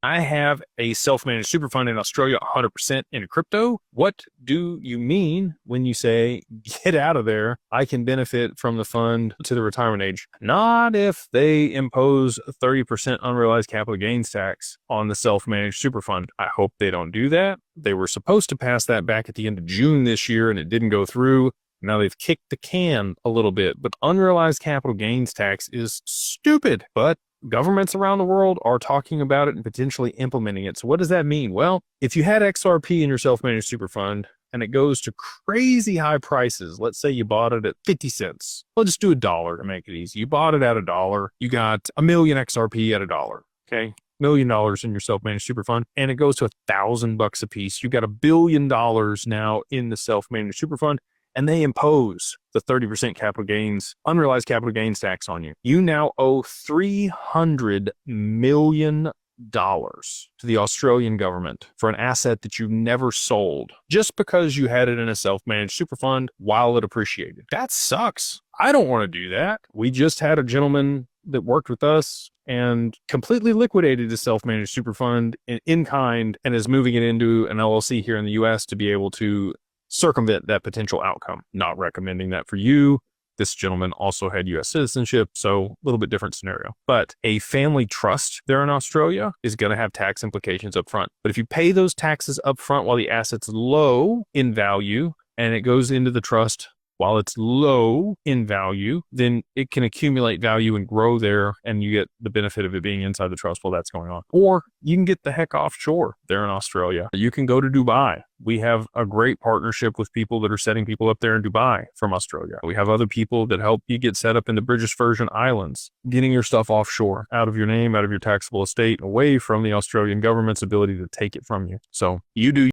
I have a self-managed super fund in Australia, 100% in crypto. What do you mean when you say, get out of there? I can benefit from the fund to the retirement age. Not if they impose 30% unrealized capital gains tax on the self-managed super fund. I hope they don't do that. They were supposed to pass that back at the end of June this year, and it didn't go through. Now they've kicked the can a little bit, but unrealized capital gains tax is stupid. But governments around the world are talking about it and potentially implementing it. So what does that mean? Well, if you had XRP in your self-managed super fund and it goes to crazy high prices, let's say you bought it at 50 cents. We'll just do $1 to make it easy. You bought it at $1. You got a million XRP at $1. Okay. $1 million in your self-managed super fund, and it goes to $1,000 a piece. You got $1 billion now in the self-managed super fund, and they impose the 30% capital gains, unrealized capital gains tax on you. You now owe $300 million to the Australian government for an asset that you never sold just because you had it in a self-managed super fund while it appreciated. That sucks. I don't want to do that. We just had a gentleman that worked with us and completely liquidated his self-managed super fund in kind and is moving it into an LLC here in the US to be able to circumvent that potential outcome. Not recommending that for you. This gentleman also had US citizenship, so a little bit different scenario. But a family trust there in Australia is going to have tax implications up front. But if you pay those taxes up front while the asset's low in value and it goes into the trust while it's low in value, then it can accumulate value and grow there, and you get the benefit of it being inside the trust while that's going on. Or you can get the heck offshore there in Australia. You can go to Dubai. We have a great partnership with people that are setting people up there in Dubai from Australia. We have other people that help you get set up in the British Virgin Islands, getting your stuff offshore, out of your name, out of your taxable estate, away from the Australian government's ability to take it from you. So you do